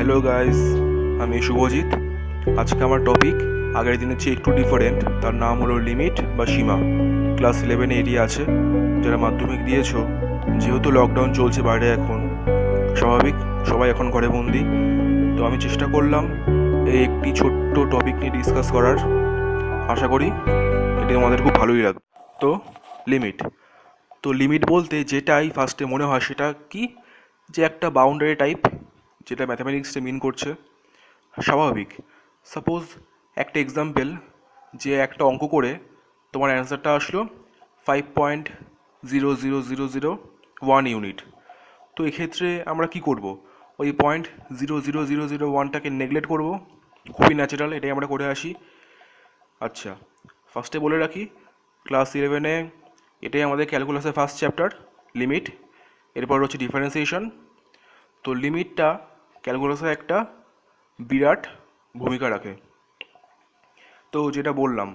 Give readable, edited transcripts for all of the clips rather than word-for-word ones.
Hello guys, আমি শুভজিৎ। আজকে আমার টপিক আগের দিনের চেয়ে একটু ডিফারেন্ট। তার নাম হলো লিমিট বা সীমা। ক্লাস 11-এ এটি আছে। যারা মাধ্যমিক দিয়েছো, যেহেতু লকডাউন চলছে বাইরে এখন, স্বাভাবিক সবাই এখন ঘরে বন্দি, তো আমি চেষ্টা করলাম এই একটি ছোট্ট টপিক নিয়ে ডিসকাস করার। আশা করি এটি আমাদের খুব ভালোই লাগবে। তো লিমিট লিমিট বলতে যেটাই ফার্স্টে মনে হয় সেটা কি, যে একটা বাউন্ডারি টাইপ, যেটা ম্যাথামেটিক্সে মিন করছে। স্বাভাবিক, সাপোজ একটা এক্সাম্পল, যে একটা অঙ্ক করে তোমার অ্যান্সারটা আসলো 5.00001 ইউনিট। তো এক্ষেত্রে আমরা কি করব, ওই 0.00001টাকে নেগলেক্ট করব। খুবই ন্যাচারাল, এটাই আমরা করে আসি। আচ্ছা, ফার্স্টে বলে রাখি, ক্লাস 11-এ এটাই আমাদের ক্যালকুলাসের ফার্স্ট চ্যাপ্টার, লিমিট। এরপর হচ্ছে ডিফারেন্সিয়েশন। তো লিমিটটা ক্যালকুলাসে একটা বিরাট ভূমিকা রাখে। তো যেটা বললাম,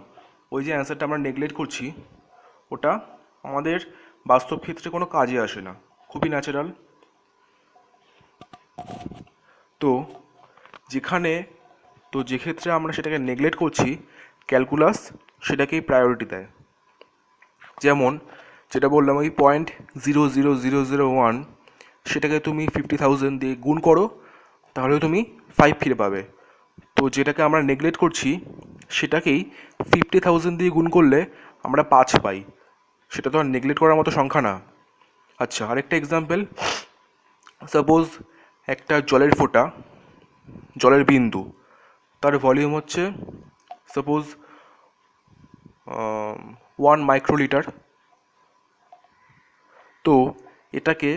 ওই যে অ্যান্সারটা আমরা নেগলেক্ট করছি, ওটা আমাদের বাস্তব ক্ষেত্রে কোনো কাজে আসে না, খুবই ন্যাচারাল। তো যেখানে যে ক্ষেত্রে আমরা সেটাকে নেগলেক্ট করছি, ক্যালকুলাস সেটাকেই প্রায়োরিটি দেয়। যেমন যেটা বললাম, ওই 0.00001, সেটাকে তুমি 50,000 দিয়ে গুণ করো, তাহলে তুমি 5 ফিরে পাবে। তো যেটাকে আমরা নেগলেক্ট করছি, সেটাকেই 50,000 দিয়ে গুণ করলে আমরা 5 পাই। সেটা তো আর নেগলেক্ট করার মতো সংখ্যা না। আচ্ছা, আরেকটা এক্সাম্পল, সাপোজ একটা জলের ফোঁটা, জলের বিন্দু, তার ভলিউম হচ্ছে সাপোজ 1 মাইক্রোলিটার। তো এটাকে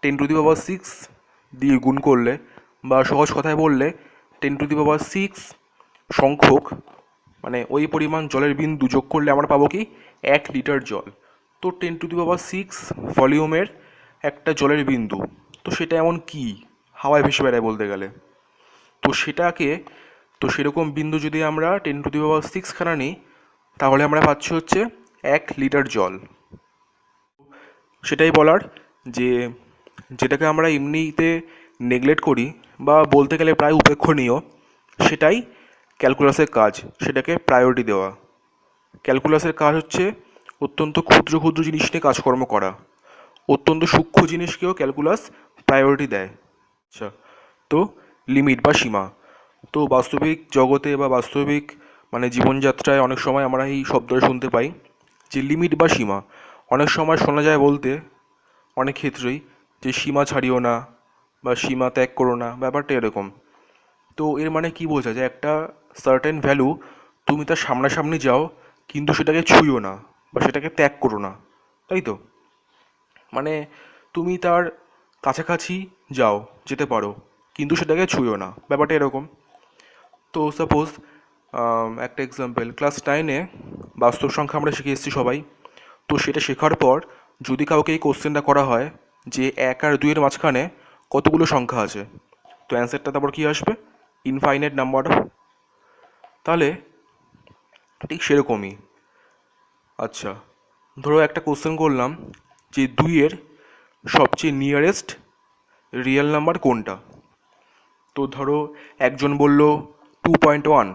10⁶ দিয়ে গুণ করলে, বা সহজ কথায় বললে 10⁶ সংখ্যক, মানে ওই পরিমাণ জলের বিন্দু যোগ করলে আমরা পাবো কি 1 লিটার জল। তো 10⁶ ভলিউমের একটা জলের বিন্দু, তো সেটা এমন কি, হাওয়ায় ভেসে বেড়ায় বলতে গেলে। তো সেটাকে, সেরকম বিন্দু যদি আমরা 10⁶ খানা নিই, তাহলে আমরা পাচ্ছি হচ্ছে 1 লিটার জল। সেটাই বলার, যে যেটাকে আমরা এমনিতে নেগলেক্ট করি বা বলতে গেলে প্রায় উপেক্ষণীয়, সেটাই ক্যালকুলাসের কাজ, সেটাকে প্রায়োরিটি দেওয়া। ক্যালকুলাসের কাজ হচ্ছে অত্যন্ত ক্ষুদ্র ক্ষুদ্র জিনিস নিয়ে কাজকর্ম করা, অত্যন্ত সূক্ষ্ম জিনিসকেও ক্যালকুলাস প্রায়োরিটি দেয়। আচ্ছা, তো লিমিট বা সীমা, তো বাস্তবিক জগতে বা বাস্তবিক জীবনযাত্রায় অনেক সময় আমরা এই শব্দটা শুনতে পাই, যে লিমিট বা সীমা। অনেক সময় শোনা যায় বলতে, অনেক ক্ষেত্রেই, যে সীমা ছাড়িও না বা সীমা ত্যাগ করো না, ব্যাপারটা এরকম। তো এর মানে কি বোঝা যায়, একটা সার্টেন ভ্যালু তুমি তার সামনাসামনি যাও, কিন্তু সেটাকে ছুঁয়ো না বা সেটাকে ত্যাগ করো না, তাই তো? মানে তুমি তার কাছাকাছি যাও, যেতে পারো, কিন্তু সেটাকে ছুঁয়ো না, ব্যাপারটা এরকম। তো সাপোজ একটা এক্সাম্পল, ক্লাস 9-এ বাস্তব সংখ্যা আমরা শিখে এসেছি সবাই। তো সেটা শেখার পর যদি কাউকে এই কোশ্চেনটা করা হয় যে 1 আর 2-এর মাঝখানে কতগুলো সংখ্যা আছে, তো অ্যান্সারটা তারপর কী আসবে, ইনফাইনাইট নাম্বার। তাহলে ঠিক সেরকমই। আচ্ছা, ধরো একটা কোশ্চেন করলাম যে 2-এর সবচেয়ে নিয়ারেস্ট রিয়েল নাম্বার কোনটা। তো ধরো একজন বলল 2.1,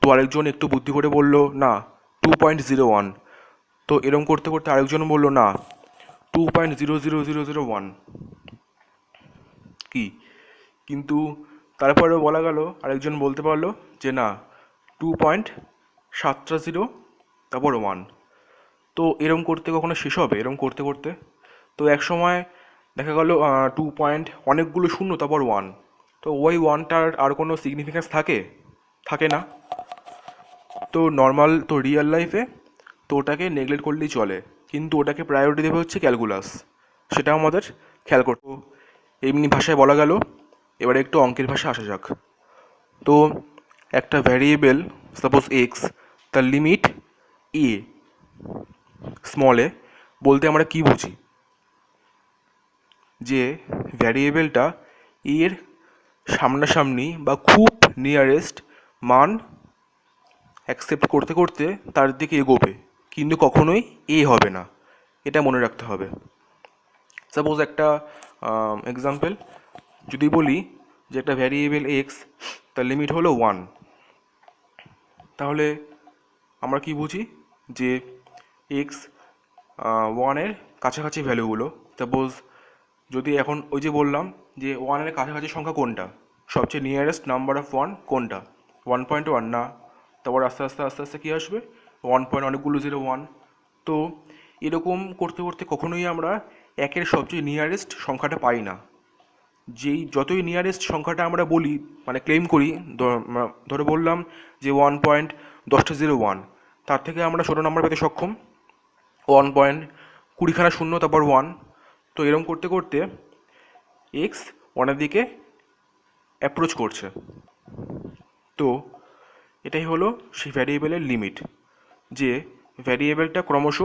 তো আরেকজন একটু বুদ্ধি করে বলল না 2.01। তো এরম করতে করতে আরেকজন বলল না 2.00001 কি, কিন্তু তারপরেও বলা গেল, আরেকজন বলতে পারলো যে না 2.7 তারপর 1। তো এরম করতে কখনো শেষ হবে, এরম করতে করতে? তো এক সময় দেখা গেল 2 পয়েন্ট অনেকগুলো শূন্য তারপর 1, তো ওই 1টার আর কোনো সিগনিফিক্যান্স থাকে না। তো নর্মাল, তো রিয়েল লাইফে তো ওটাকে নেগলেক্ট করলেই চলে, কিন্তু ওটাকে প্রায়োরিটি দেবে হচ্ছে ক্যালকুলাস, সেটা আমাদের খেয়াল করতে। এমনি ভাষায় বলা গেল, এবারে একটু অঙ্কের ভাষায় আসা যাক। তো একটা ভ্যারিয়েবল সাপোজ এক্স, তার লিমিট এ, স্মল এ বলতে আমরা কি বুঝি, যে ভ্যারিয়েবলটা এর সামনাসামনি বা খুব নিয়ারেস্ট মান অ্যাকসেপ্ট করতে করতে তার দিকে এগোবে, কিন্তু কখনোই এ হবে না, এটা মনে রাখতে হবে। সাপোজ একটা এক্সাম্পল যদি বলি, যে একটা ভ্যারিয়েবল এক্স তার লিমিট হলো 1, তাহলে আমরা কি বুঝি যে এক্স 1-এর কাছাকাছি ভ্যালুগুলো, সাপোজ যদি এখন ওই যে বললাম যে 1-এর কাছাকাছি সংখ্যা কোনটা, সবচেয়ে নিয়ারেস্ট নাম্বার অফ 1 কোনটা, 1.1 না, তারপর আস্তে আস্তে আস্তে আস্তে কী আসবে 1 অনেকগুলো 0 1। তো এরকম করতে করতে কখনোই আমরা একের সবচেয়ে নিয়ারেস্ট সংখ্যাটা পাই না। যেই যতই নিয়ারেস্ট সংখ্যাটা আমরা বলি মানে ক্লেম করি, ধরে বললাম যে 1.10 তার থেকে আমরা ছোটো নাম্বার পেতে সক্ষম 1.20 শূন্য তারপর 1। তো এরকম করতে করতে এক্স 1-এর দিকে অ্যাপ্রোচ করছে। তো এটাই হলো সেই ভ্যারিয়েবলের লিমিট, যে ভ্যারিয়েবলটা ক্রমশ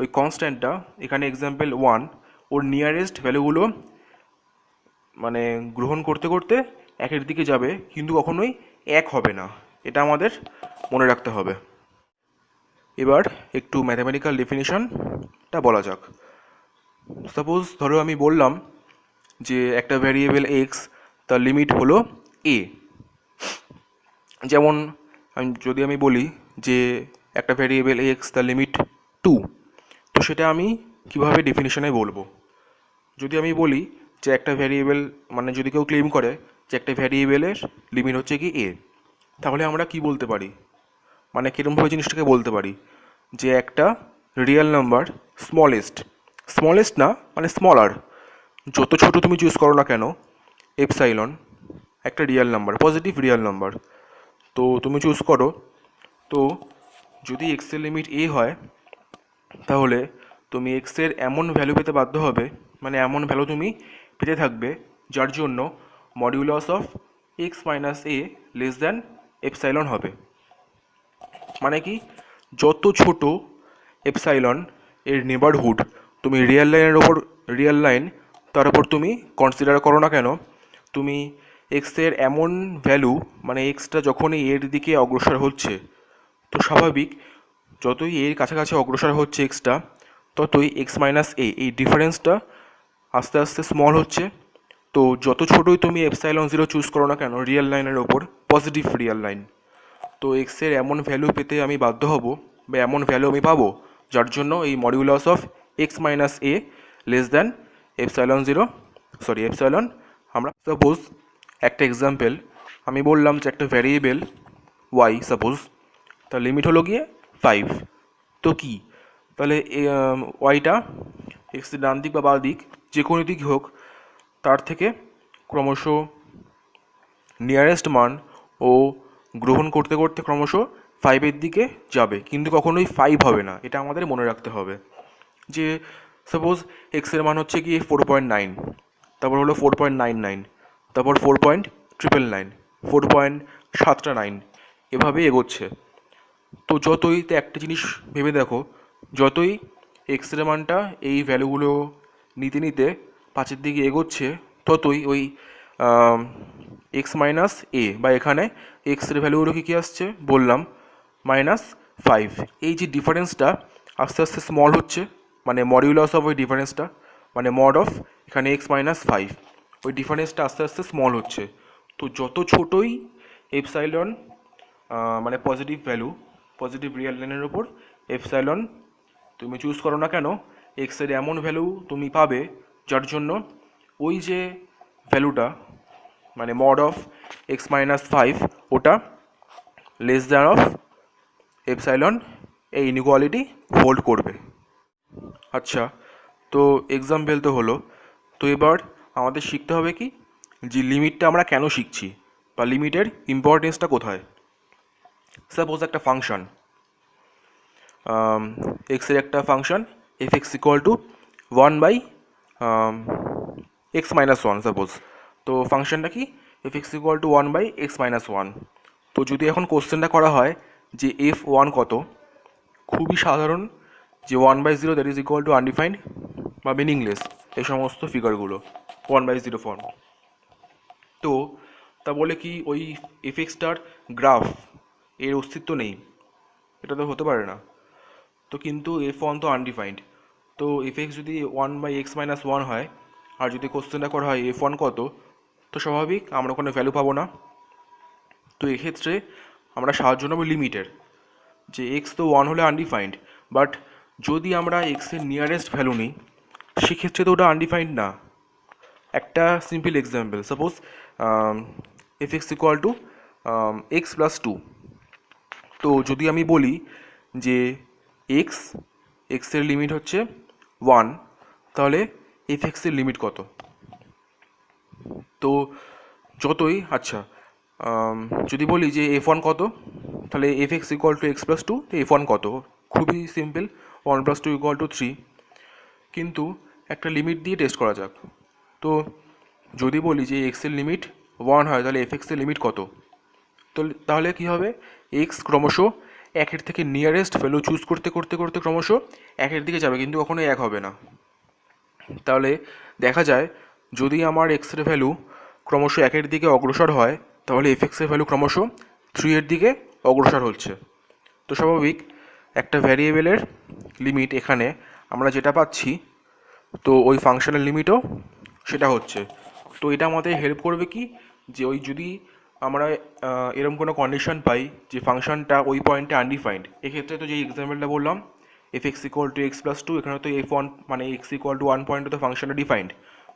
ওই কনস্ট্যান্টটা, এখানে এক্সাম্পল 1, ওর নিয়ারেস্ট ভ্যালুগুলো মানে গ্রহণ করতে করতে একের দিকে যাবে, কিন্তু কখনোই এক হবে না, এটা আমাদের মনে রাখতে হবে। এবার একটু ম্যাথামেটিক্যাল ডেফিনিশনটা বলা যাক। সাপোজ ধরো আমি বললাম যে একটা ভ্যারিয়েবল এক্স তার লিমিট হলো এ। যেমন যদি আমি বলি যে একটা ভ্যারিয়েবল এক্স তার লিমিট 2, তো সেটা আমি কিভাবে ডেফিনিশনে বলবো। যদি আমি বলি যে একটা ভ্যারিয়েবল মানে যদি কেউ ক্লেম করে যে একটা ভ্যারিয়েবলের লিমিট হচ্ছে কি এ, তাহলে আমরা কি বলতে পারি, মানে কীরকমভাবে জিনিসটাকে বলতে পারি যে একটা রিয়েল নাম্বার স্মলেস্ট না মানে স্মলার, যত ছোট তুমি চুজ করো না কেন এপসাইলন, একটা real number, positive real number, তো তুমি চুজ করো। তো যদি এক্সের লিমিট এ হয় তাহলে তুমি এক্সের এমন ভ্যালু পেতে বাধ্য হবে, মানে এমন ভ্যালু তুমি পেতে থাকবে যার জন্য modulus of x minus A less than epsilon হবে। মানে কি, যত ছোট এপসাইলন এর নেবারহুড তুমি রিয়েল লাইন তার উপর তুমি কনসিডার করো না কেন, তুমি এক্সের এমন ভ্যালু মানে এক্সটা যখনই এর দিকে অগ্রসর হচ্ছে, তো স্বাভাবিক যতই এর কাছাকাছি অগ্রসর হচ্ছে এক্সটা, ততই এক্স মাইনাস এ এই ডিফারেন্সটা আস্তে আস্তে স্মল হচ্ছে। তো যত ছোটোই তুমি এপসাইলন 0 চুজ করো না কেন রিয়েল লাইনের ওপর, পজিটিভ রিয়েল লাইন, তো এক্সের এমন ভ্যালু পেতে আমি বাধ্য হব বা এমন ভ্যালু আমি পাবো যার জন্য এই modulus of x minus A less than epsilon আমরা। সাপোজ একটা এক্সাম্পল আমি বললাম যে একটা ভ্যারিয়েবল ওয়াই, সাপোজ তার লিমিট হলো গিয়ে 5। তো কি, তাহলে ওয়াইটা এক্সের ডান দিক বা বাঁ দিক যে কোনো দিক হোক তার থেকে ক্রমশ নিয়ারেস্ট মান ও গ্রহণ করতে করতে ক্রমশ 5-এর দিকে যাবে, কিন্তু কখনোই 5 হবে না, এটা আমাদের মনে রাখতে হবে। যে সাপোজ এক্সের মান হচ্ছে কি 4.9, তারপর হলো 4.99, তারপর 4.999, 4.799, এভাবেই এগোচ্ছে। তো যতই তো একটা জিনিস ভেবে দেখো, যতই এক্সের মানটা এই ভ্যালুগুলো নিতে নিতে 5-এর দিকে এগোচ্ছে, ততই ওই এক্স মাইনাস এ বা এখানে এক্সের ভ্যালুগুলো কী আসছে বললাম -5, এই যে ডিফারেন্সটা আস্তে আস্তে স্মল হচ্ছে, মানে মডিউলাস অফ ওই ডিফারেন্সটা মানে মড অফ এখানে x-5, ওই ডিফারেন্সটা আস্তে আস্তে স্মল হচ্ছে। তো যত ছোটোই এপসাইলন মানে পজিটিভ রিয়েল লাইনের ওপর এপসাইলন তুমি চুজ করো না কেন, এক্সের এমন ভ্যালু তুমি পাবে যার জন্য ওই যে ভ্যালুটা মানে মড অফ x-5 ওটা লেস দ্যান অফ এপসাইলন, এই ইনইকুয়ালিটি হোল্ড করবে। আচ্ছা, তো এক্সাম্পল তো হলো, তো এবার আমাদের শিখতে হবে কি যে লিমিটটা আমরা কেন শিখছি বা লিমিটের ইম্পর্টেন্সটা কোথায়। সাপোজ একটা ফাংশন এক্সের একটা ফাংশন f(x) = 1/x-1 সাপোজ। তো ফাংশনটা কি f(x) = 1/x-1। তো যদি এখন কোশ্চেনটা করা হয় যে f1 কত, খুবই সাধারণ যে 1/0 that is equal two undefined বা মিনিংলেস, এই সমস্ত ফিগারগুলো 1/0 ফর্ম। তো তা বলে কি ওই f(x)টার গ্রাফ এর অস্তিত্ব নেই, এটা তো হতে পারে না। তো কিন্তু f1 তো আনডিফাইন্ড, তো f(x) যদি 1/x-1 হয় আর যদি কোশ্চেনটা করা হয় f1 কত, তো স্বাভাবিক আমরা ওখানে ভ্যালু পাবো না। তো এক্ষেত্রে আমরা সাহায্য নেব লিমিটের, যে এক্স তো 1 হলে আনডিফাইন্ড, বাট যদি আমরা এক্সের নিয়ারেস্ট ভ্যালু নিই সেক্ষেত্রে তো ওটা আনডিফাইন্ড না। একটা simple example, suppose f x equal to x plus 2। তো যদি আমি বলি যে এক্সের লিমিট হচ্ছে 1, তাহলে এফ এক্সের লিমিট কত? তো যতই আচ্ছা যদি বলি যে F1 কত, তাহলে f x equal to x plus 2, তো F1 কত? খুবই সিম্পল, 1 প্লাস 2 ইকুয়াল টু 3। কিন্তু একটা লিমিট দিয়ে টেস্ট করা যাক। তো যদি বলি যে এক্সের লিমিট 1 হয়, তাহলে এফ এক্সের লিমিট কত? তো তাহলে কী হবে, এক্স ক্রমশ একের থেকে নিয়ারেস্ট ভ্যালু চুজ করতে করতে করতে ক্রমশ একের দিকে যাবে, কিন্তু কখনো এক হবে না। তাহলে দেখা যায় যদি আমার এক্সের ভ্যালু ক্রমশ একের দিকে অগ্রসর হয়, তাহলে এফ এক্সের ভ্যালু ক্রমশ 3 এর দিকে অগ্রসর হচ্ছে। তো স্বাভাবিক একটা ভ্যারিয়েবলের লিমিট এখানে আমরা যেটা পাচ্ছি, তো ওই ফাংশনের লিমিটও সেটা হচ্ছে। তো এটা আমাদের হেল্প করবে কি, যে ওই যদি আমরা এরকম কোনো কন্ডিশন পাই যে ফাংশনটা ওই পয়েন্টে আনডিফাইন্ড, এক্ষেত্রে তো যে এক্সাম্পলটা বললাম F x equal to x plus 2, এখানে তো F1 মানে এক্স ইকুয়াল টু 1 পয়েন্টে তো ফাংশনটা ডিফাইন্ড।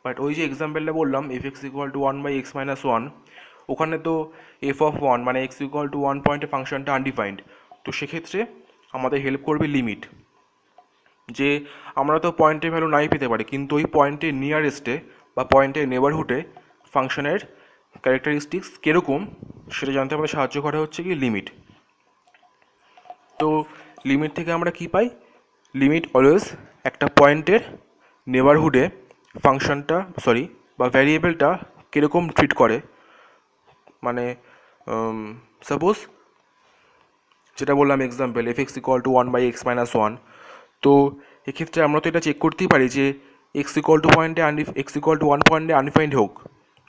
বাট ওই যে এক্সাম্পলটা বললাম F x equal to 1 by x minus 1, ওখানে তো F(1) মানে এক্স ইকুয়াল টু 1 পয়েন্টে ফাংশনটা আনডিফাইন্ড। তো সেক্ষেত্রে আমাদের হেল্প করবে লিমিট, যে আমরা তো পয়েন্টের ভ্যালু নাই পেতে পারি, কিন্তু ওই পয়েন্টের নিয়ারেস্টে বা পয়েন্টের নেবারহুডে ফাংশনের ক্যারেক্টারিস্টিক্স কীরকম সেটা জানতে আমাদের সাহায্য করে হচ্ছে কি লিমিট। তো লিমিট থেকে আমরা কি পাই, লিমিট অলওয়েজ একটা পয়েন্টের নেবারহুডে ফাংশনটা বা ভ্যারিয়েবলটা কীরকম ট্রিট করে। মানে সাপোজ যেটা বললাম example f x equal to 1 by x minus 1, তো এক্ষেত্রে আমরা তো এটা চেক করতেই পারি যে এক্স ইকুয়াল টু 1 পয়েন্টে আনডিফাইন্ড হোক,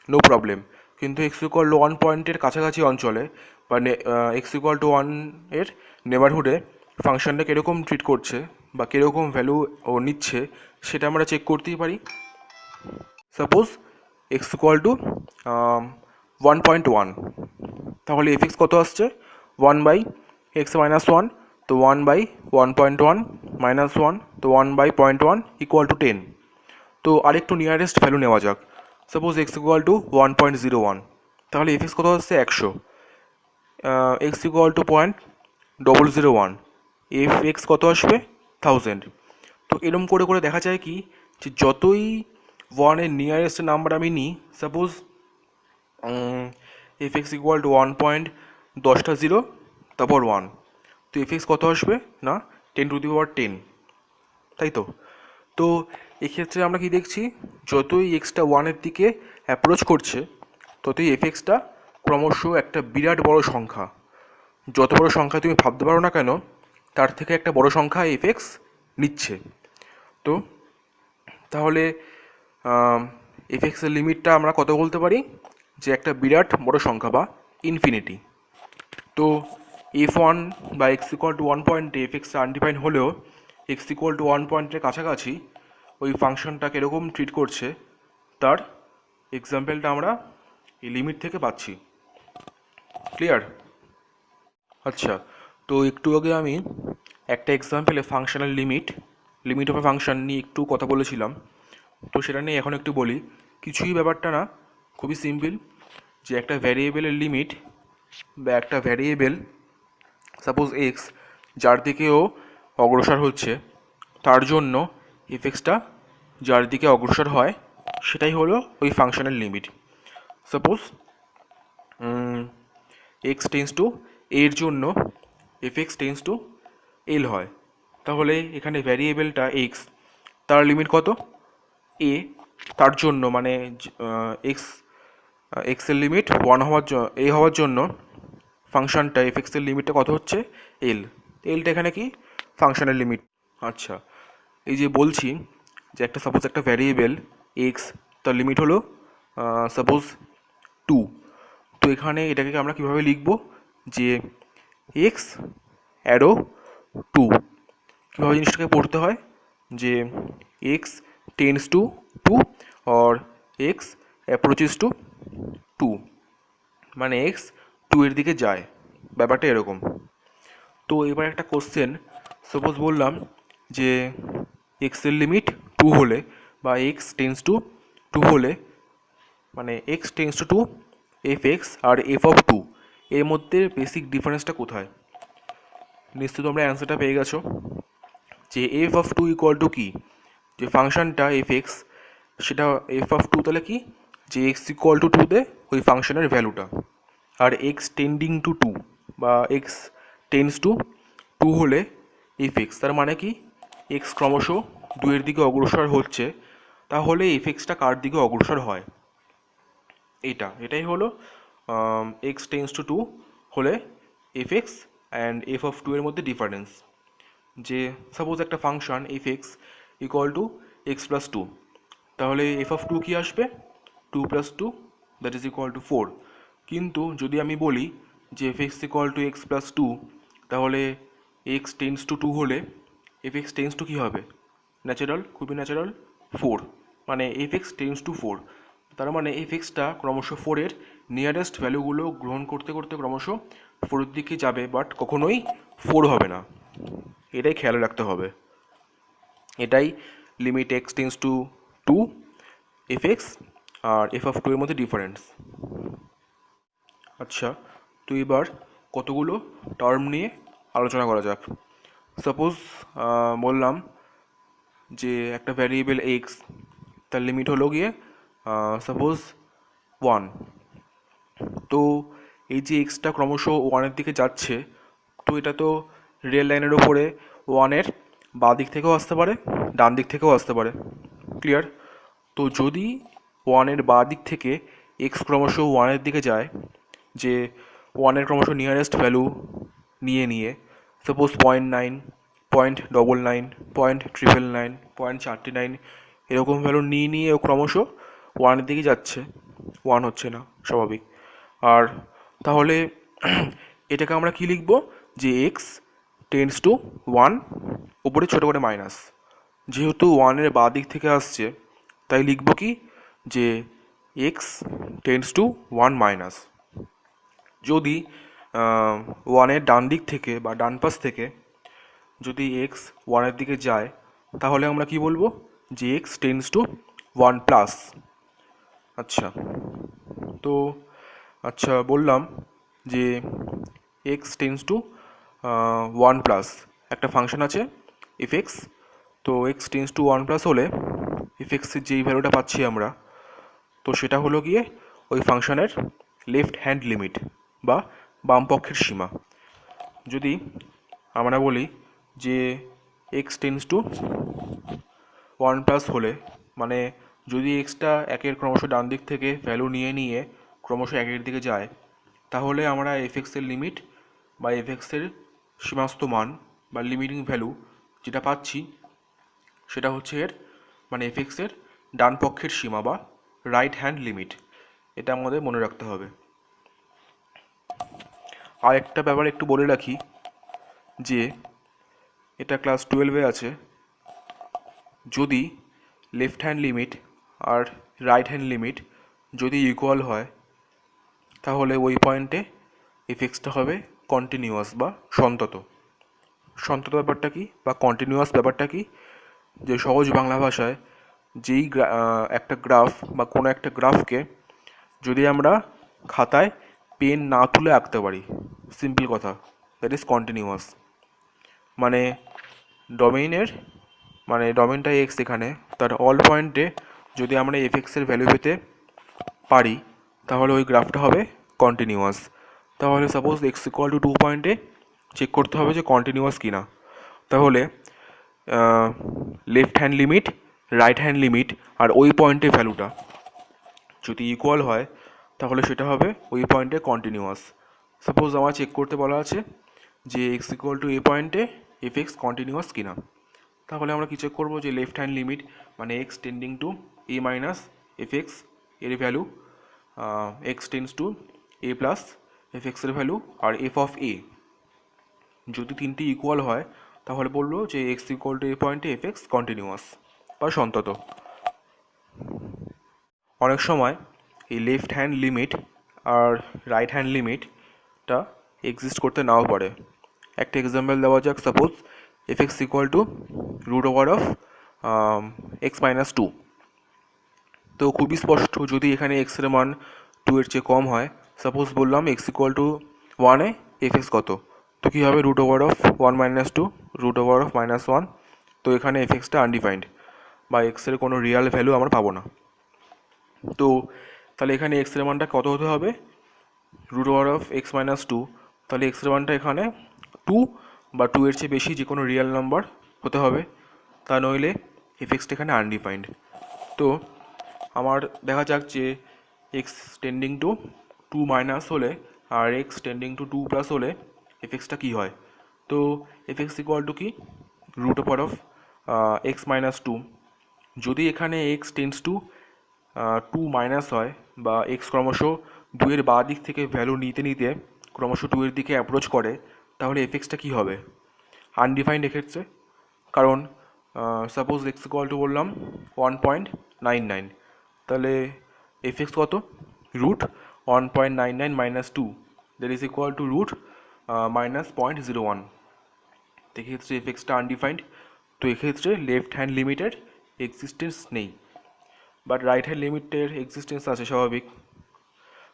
নো প্রবলেম। কিন্তু এক্স ইকুয়াল টু 1 পয়েন্টের কাছাকাছি অঞ্চলে বা এক্স ইকুয়াল টু 1 এর নেবারহুডে ফাংশনটা কীরকম ট্রিট করছে বা কীরকম ভ্যালু ও নিচ্ছে সেটা আমরা চেক করতেই পারি। সাপোজ এক্স ইকুয়াল টু 1.1, তাহলে এফ এক্স কত আসছে 1 বাই এক্স মাইনাস 1, তো 1 বাই 1.1 মাইনাস 1, তো 1 বাই 0.1 ইকুয়াল টু 10। তো আরেকটু নিয়ারেস্ট ভ্যালু নেওয়া যাক, সাপোজ এক্স ইকুয়াল টু 1.01, তাহলে এফ এক্স কত আসছে 100, x equal two 0.001, F x কত আসবে 1000। তো এরম করে করে দেখা যায় কি, যে যতই 1 এর নিয়ারেস্ট নাম্বার আমি নিই, suppose f x equal to 1.10টা 0 তারপর 1, তো এফ এক্স কত আসবে না 10^10, তাই তো। তো এক্ষেত্রে আমরা কি দেখছি, যতই এক্সটা 1-এর দিকে অ্যাপ্রোচ করছে ততই এফ এক্সটা ক্রমশ একটা বিরাট বড় সংখ্যা, যত বড় সংখ্যা তুমি ভাবতে পারো না কেন তার থেকে একটা বড় সংখ্যা এফ এক্স নিচ্ছে। তো তাহলে এফ এক্সের লিমিটটা আমরা কত বলতে পারি, যে একটা বিরাট বড় সংখ্যা বা ইনফিনিটি। তো F1 বা এক্স ইকুয়াল টু 1 পয়েন্টে এফ এক্স আনডিফাইন্ড হলেও এক্স ইকুয়াল টু 1 পয়েন্টের কাছাকাছি ওই ফাংশনটা কীরকম ট্রিট করছে তার এক্সাম্পলটা আমরা এই লিমিট থেকে পাচ্ছি। ক্লিয়ার? আচ্ছা, তো একটু আগে আমি একটা এক্সাম্পলে functional limit of a function নিয়ে একটু কথা বলেছিলাম, তো সেটা নিয়ে এখন একটু বলি। কিছুই ব্যাপারটা না, খুবই সিম্পল, যে একটা ভ্যারিয়েবলের লিমিট বা একটা ভ্যারিয়েবল সাপোজ এক্স যার দিকেও অগ্রসর হচ্ছে, তার জন্য এফ এক্সটা যার দিকে অগ্রসর হয় সেটাই হলো ওই ফাংশনের limit. Suppose x tends two এর জন্য এফ এক্স টেন্স টু এল হয়, তাহলে এখানে ভ্যারিয়েবলটা এক্স তার লিমিট কত এ, তার জন্য মানে এক্সের লিমিট 1 হওয়ার জন্য ফাংশনটা এফ এক্সের লিমিটটা কত হচ্ছে এল, এলটা এখানে কি ফাংশনের লিমিট। আচ্ছা, এই যে বলছি যে সাপোজ একটা ভ্যারিয়েবল এক্স তার লিমিট হলো সাপোজ 2, তো এখানে এটাকে আমরা কীভাবে লিখব, যে এক্স অ্যারো 2, কীভাবে জিনিসটাকে পড়তে হয়, যে x tends to 2 or x approaches to two, মানে এক্স টু এর দিকে যায়, ব্যাপারটা এরকম। তো এবার একটা কোশ্চেন, সাপোজ বললাম যে এক্সের লিমিট টু হলে বা এক্স টেন্স টু টু হলে, মানে x tends to two, f x আর এফ অফ টু এর মধ্যে বেসিক ডিফারেন্সটা কোথায়? নিশ্চয়ই তোমরা অ্যান্সারটা পেয়ে গেছো যে f of two equal to কি, যে ফাংশনটা এফ এক্স, সেটা এফ অফ টু তাহলে কি, যে এক্স ইকুয়াল টু টুতে ওই ফাংশনের ভ্যালুটা, আর এক্স টেন্ডিং টু টু বা এক্স টেন্স টু টু হলে এফ এক্স, তার মানে কি এক্স ক্রমশ দুইয়ের দিকে অগ্রসর হচ্ছে, তাহলে এফ এক্সটা কার দিকে অগ্রসর হয়, এটাই হলো এক্স টেন্স টু টু হলে f x and f of two এর মধ্যে ডিফারেন্স। যে সাপোজ একটা function f x equal to x plus two, তাহলে এফ অফ টু কী আসবে, two plus two that is equal to four. কিন্তু যদি আমি বলি যে f x equal to x plus two, তাহলে এক্স টেন্স টু টু হলে এফ এক্স টেন্স টু কী হবে, ন্যাচারাল, খুবই ন্যাচারাল, ফোর, মানে F x tends two four. তার মানে এফ এক্সটা ক্রমশ ফোরের নিয়ারেস্ট ভ্যালুগুলো গ্রহণ করতে করতে ক্রমশ ফোরের দিকে যাবে, বাট কখনোই ফোর হবে না, এটাই খেয়াল রাখতে হবে। এটাই limit x tends to two, f x আর এফ অফ টু এর মধ্যে ডিফারেন্স। আচ্ছা, তো এবার কতগুলো টার্ম নিয়ে আলোচনা করা যাক। সাপোজ বললাম যে একটা ভ্যারিয়েবল এক্স, তার লিমিট হলো গিয়ে সাপোজ ওয়ান। তো এই যে এক্সটা ক্রমশ ওয়ানের দিকে যাচ্ছে, তো এটা তো রিয়েল লাইনের ওপরে ওয়ানের বাঁ দিক থেকেও আসতে পারে, ডান দিক থেকেও আসতে পারে, ক্লিয়ার? তো যদি ওয়ানের বাঁ দিক থেকে এক্স ক্রমশ ওয়ানের দিকে যায়, যে ওয়ানের ক্রমশ নিয়ারেস্ট ভ্যালু নিয়ে নিয়ে সাপোজ 0.9, 0.99, 0.999, 0.39 এরকম ভ্যালু নিয়ে নিয়ে ও ক্রমশ ওয়ানের দিকে যাচ্ছে, ওয়ান হচ্ছে না, স্বাভাবিক। আর তাহলে এটাকে আমরা কি লিখব, যে এক্স টেন্স টু ওয়ান, উপরে ছোটো করে মাইনাস, যেহেতু ওয়ানের বাঁ দিক থেকে আসছে তাই লিখব কি, যে x tends two one minus. যদি ওয়ানের ডান দিক থেকে বা ডান পাশ থেকে যদি এক্স ওয়ানের দিকে যায়, তাহলে আমরা কি বলবো, যে x tends two one plus. আচ্ছা, তো আচ্ছা বললাম যে x tends two one plus একটা ফাংশন আছে এফ এক্স, তো x tends two one plus হলে এফ এক্সের যেই ভ্যালুটা পাচ্ছি আমরা, তো সেটা হলো গিয়ে ওই ফাংশনের লেফট হ্যান্ড লিমিট বা বাম পক্ষের সীমা। যদি আমরা বলি যে x tends two one plus হলে, মানে যদি এক্সটা একের ক্রমশ ডান দিক থেকে ভ্যালু নিয়ে নিয়ে ক্রমশ একের দিকে যায়, তাহলে আমরা এফ এক্সের লিমিট বা এফ এক্সের সীমাস্ত মান বা লিমিটিং ভ্যালু যেটা পাচ্ছি, সেটা হচ্ছে এর মানে এফ এক্সের ডান পক্ষের সীমা বা রাইট হ্যান্ড লিমিট। এটা আমাদের মনে রাখতে হবে। আর একটা ব্যাপার একটু বলে রাখি, যে এটা ক্লাস 12-এ আছে, যদি লেফট হ্যান্ড লিমিট আর রাইট হ্যান্ড লিমিট যদি ইকুয়াল হয়, তাহলে ওই পয়েন্টে এফ এক্সটা হবে কন্টিনিউয়াস বা সন্তত। সন্তত ব্যাপারটা কি বা কন্টিনিউয়াস ব্যাপারটা কি, যে সহজ বাংলা ভাষায় যেই একটা গ্রাফ বা কোনো একটা গ্রাফকে যদি আমরা খাতায় পেন না তুলে আঁকতে পারি, সিম্পল কথা, দ্যাট ইজ কন্টিনিউয়াস। মানে ডোমেইনের, মানে ডোমেইনটা এক্স, এখানে তার অল পয়েন্টে যদি আমরা এফ এক্সের ভ্যালু পেতে পারি, তাহলে ওই গ্রাফটা হবে কন্টিনিউয়াস। তাহলে সাপোজ এক্স ইকুয়াল টু 2 পয়েন্টে চেক করতে হবে যে কন্টিনিউয়াস কিনা, তাহলে left hand limit, right hand limit আর ওই পয়েন্টের ভ্যালুটা যদি ইকুয়াল হয়, তাহলে সেটা হবে ওই পয়েন্টে কন্টিনিউয়াস। সাপোজ আমার চেক করতে বলা আছে যে এক্স ইকুয়াল টু এ পয়েন্টে এফ এক্স কন্টিনিউয়াস কিনা, তাহলে আমরা কী চেক করবো, যে লেফট হ্যান্ড লিমিট মানে এক্স টেন্ডিং টু এ মাইনাস এফ এক্স এর ভ্যালু, এক্স টেন্স টু এ প্লাস এফ এক্সের ভ্যালু আর এফ অফ এ, যদি তিনটি ইকুয়াল হয় তাহলে বললো যে এক্স ইকুয়াল টু এ পয়েন্টে এফ এক্স কন্টিনিউয়াস বা সন্তত। অনেক সময় এই লেফট হ্যান্ড লিমিট আর রাইট হ্যান্ড লিমিটটা এক্সিস্ট করতে নাও পারে। একটা এক্সাম্পল দেওয়া যাক, suppose f x equal to root over of x minus two. তো খুবই স্পষ্ট, যদি এখানে এক্সের মান 2 এর চেয়ে কম হয়, সাপোজ বললাম এক্স ইকুয়াল টু 1-এ এফ এক্স কত, তো কী হবে, root over of 1 minus 2 root over of minus 1। তো এখানে এফ এক্সটা আনডিফাইন্ড বা এক্সের কোনো রিয়াল ভ্যালু আমরা পাবো না। তো তাহলে এখানে এক্সের মানটা কত হতে হবে, root over of x minus 2। তাহলে এক্সের মানটা এখানে 2 বা 2 এর চেয়ে বেশি যে কোনো রিয়াল নাম্বার হতে হবে, তা নইলে এফ এক্সটা এখানে আনডিফাইন্ড। তো আমার দেখা যাক যে এক্স টেন্ডিং টু 2 মাইনাস হলে আর এক্স টেন্ডিং টু 2 প্লাস হলে এফ এক্সটা কী হয়। তো এফ এক্স ইকুয়াল টু কি, root over of x minus 2। যদি এখানে এক্স টেন্ডস টু 2 মাইনাস হয় বা এক্স ক্রমশ 2 এর বাঁ দিক থেকে ভ্যালু নিতে নিতে ক্রমশ 2 এর দিকে অ্যাপ্রোচ করে, তাহলে এফ এক্সটা কী হবে, আনডিফাইন্ড এক্ষেত্রে। কারণ সাপোজ এক্স ইকুয়াল টু বললাম 1.99, তাহলে এফ এক্স কত, root 1.99 minus 2 that is equal to root minus 0.01। তো এক্ষেত্রে এফ এক্সটা আনডিফাইন্ড। তো এক্ষেত্রে লেফট হ্যান্ড লিমিটের এক্সিস্টেন্স নেই, বাট রাইট হ্যান্ড লিমিটের এক্সিস্টেন্স আছে স্বাভাবিক।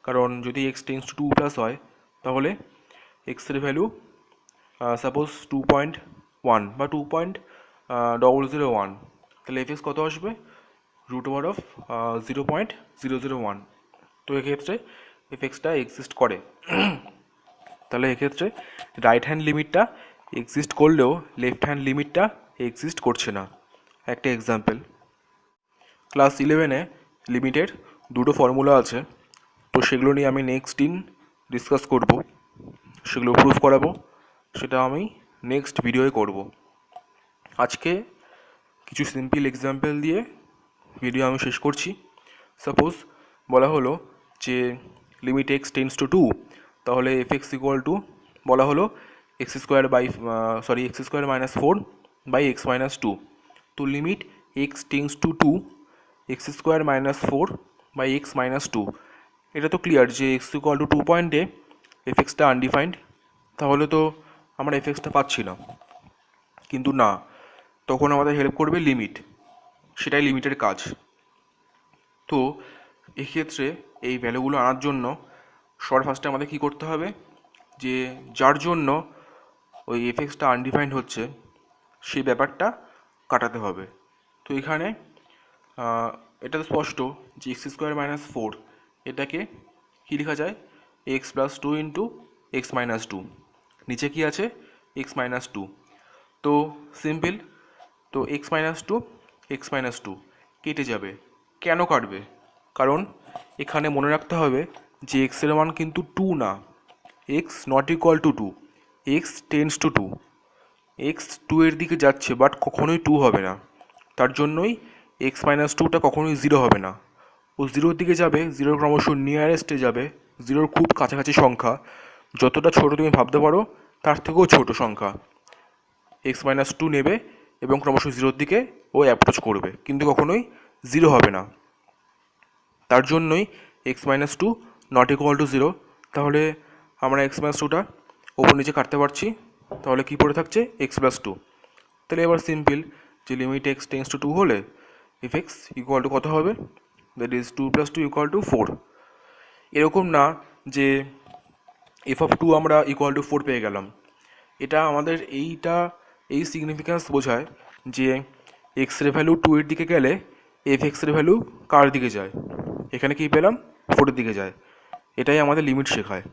কারণ যদি এক্স টেন্স টু 2 প্লাস হয়, তাহলে এক্সের ভ্যালু সাপোজ 2.1 বা 2.001, তাহলে এফ এক্স কত আসবে, রুট ওভার অফ 0.001। তো এক্ষেত্রে এফ এক্সটা এক্সিস্ট করে। তাহলে এক্ষেত্রে রাইট হ্যান্ড লিমিটটা এক্সিস্ট করলেও লেফট হ্যান্ড লিমিটটা এক্সিস্ট করছে না। একটা এক্সাম্পল, ক্লাস 11-এ লিমিটের দুটো ফর্মুলা আছে, তো সেগুলো নিয়ে আমি নেক্সট দিন ডিসকাস করব, সেগুলো প্রুফ করাবো, সেটা আমি নেক্সট ভিডিওয়ে করব। আজকে কিছু সিম্পল এক্সাম্পল দিয়ে ভিডিও আমি শেষ করছি। সাপোজ বলা হলো যে লিমিট এক্স টেন্স টু 2, তাহলে এফ এক্স ইকুয়াল টু বলা হলো x square minus 4 by x minus 2। তো limit x tends to 2 x square minus 4 by x minus 2, এটা তো ক্লিয়ার যে এক্স ইকুয়াল টু 2 পয়েন্টে এফ এক্সটা আনডিফাইন্ড, তাহলে তো আমরা এফ এক্সটা পাচ্ছি না। কিন্তু না, তখন আমাদের হেল্প করবে লিমিট, সেটাই লিমিটের কাজ। তো এক্ষেত্রে এই ভ্যালুগুলো আনার জন্য সবার ফার্স্টে আমাদের কী করতে হবে, যে যার জন্য ওই এফ এক্সটা আনডিফাইন্ড হচ্ছে সেই ব্যাপারটা কাটাতে হবে। তো এখানে এটা তো স্পষ্ট যে এক্স স্কোয়ার মাইনাস 4, এটাকে কী লেখা যায়, x plus 2 into x minus 2, নিচে কী আছে, এক্স মাইনাস 2। তো সিম্পল, তো এক্স মাইনাস টু কেটে যাবে। কেন কাটবে, কারণ এখানে মনে রাখতে হবে যে এক্সের মান কিন্তু 2 না, x not equal to 2, x tends to 2, x 2 এর দিকে যাচ্ছে বাট কখনোই 2 হবে না। তার জন্যই এক্স মাইনাস 2টা কখনোই 0 হবে না, ও 0-র দিকে যাবে, 0-র ক্রমশ নিয়ারেস্টে যাবে, 0-র খুব কাছাকাছি সংখ্যা, যতটা ছোট তুমি ভাবতে পারো তার থেকেও ছোট সংখ্যা এক্স মাইনাস 2 নেবে এবং ক্রমশ 0-র দিকে ও অ্যাপ্রোচ করবে, কিন্তু কখনোই 0 হবে না। তার জন্যই x minus 2 not equal to 0। তাহলে আমরা এক্স মাইনাস 2টা ওপর নিচে কাটতে পারছি, তাহলে কী পড়ে থাকছে, এক্স প্লাস 2। তাহলে এবার সিম্পল, যে লিমিট এক্স টেন্স টু 2 হলে এফ এক্স ইকুয়াল টু কত হবে, that is 2 plus 2 equal to 4। এরকম না যে এফ অফ 2 আমরা ইকুয়াল টু 4 পেয়ে গেলাম, এটা আমাদের এই সিগনিফিক্যান্স বোঝায় যে এক্সের ভ্যালু 2 এর দিকে গেলে এফ এক্সের ভ্যালু কার দিকে যায়, এখানে কী পেলাম, 4-এর দিকে যায়। এটাই আমাদের লিমিট শেখায়,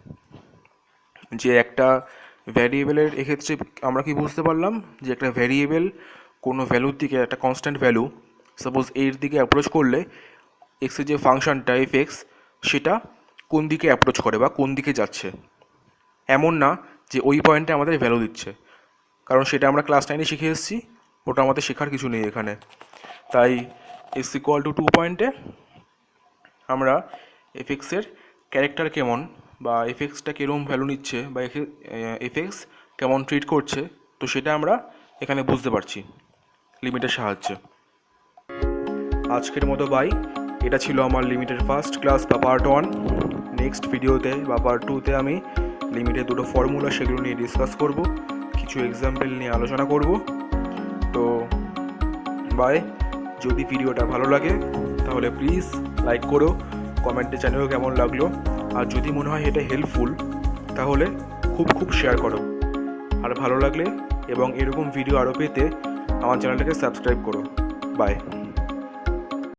যে একটা ভ্যারিয়েবলের এক্ষেত্রে আমরা কি বুঝতে পারলাম, যে একটা ভ্যারিয়েবল কোনো ভ্যালুর দিকে, একটা কনস্ট্যান্ট ভ্যালু সাপোজ এর দিকে অ্যাপ্রোচ করলে এক্সের যে ফাংশনটা এফ এক্স, সেটা কোন দিকে অ্যাপ্রোচ করে বা কোন দিকে যাচ্ছে। এমন না যে ওই পয়েন্টে আমাদের ভ্যালু দিচ্ছে, কারণ সেটা আমরা ক্লাস 9-এ শিখে এসেছি, ওটা আমাদের শেখার কিছু নেই এখানে। তাই এক্স ইকুয়াল টু 2 পয়েন্টে আমরা এফ এক্সের ক্যারেক্টার কেমন বা এফ এক্সটা কীরকম ভ্যালু নিচ্ছে বা এফ এক্স কেমন ট্রিট করছে, তো সেটা আমরা এখানে বুঝতে পারছি লিমিটের সাহায্যে। আজকের মতো বাই। এটা ছিল আমার লিমিটের ফার্স্ট ক্লাস বা পার্ট 1। নেক্সট ভিডিওতে বা পার্ট 2তে আমি লিমিটের দুটো ফর্মুলা সেগুলো নিয়ে ডিসকাস করব, কিছু এক্সাম্পল নিয়ে আলোচনা করব। তো বাই। যদি ভিডিওটা ভালো লাগে তাহলে প্লিজ লাইক করো, কমেন্টে জানিও কেমন লাগলো, আর যদি মনে হয় এটা হেল্পফুল তাহলে খুব শেয়ার করো। আর ভালো লাগলে এবং এরকম ভিডিও আরও পেতে আমার চ্যানেলটাকে সাবস্ক্রাইব করো। বাই।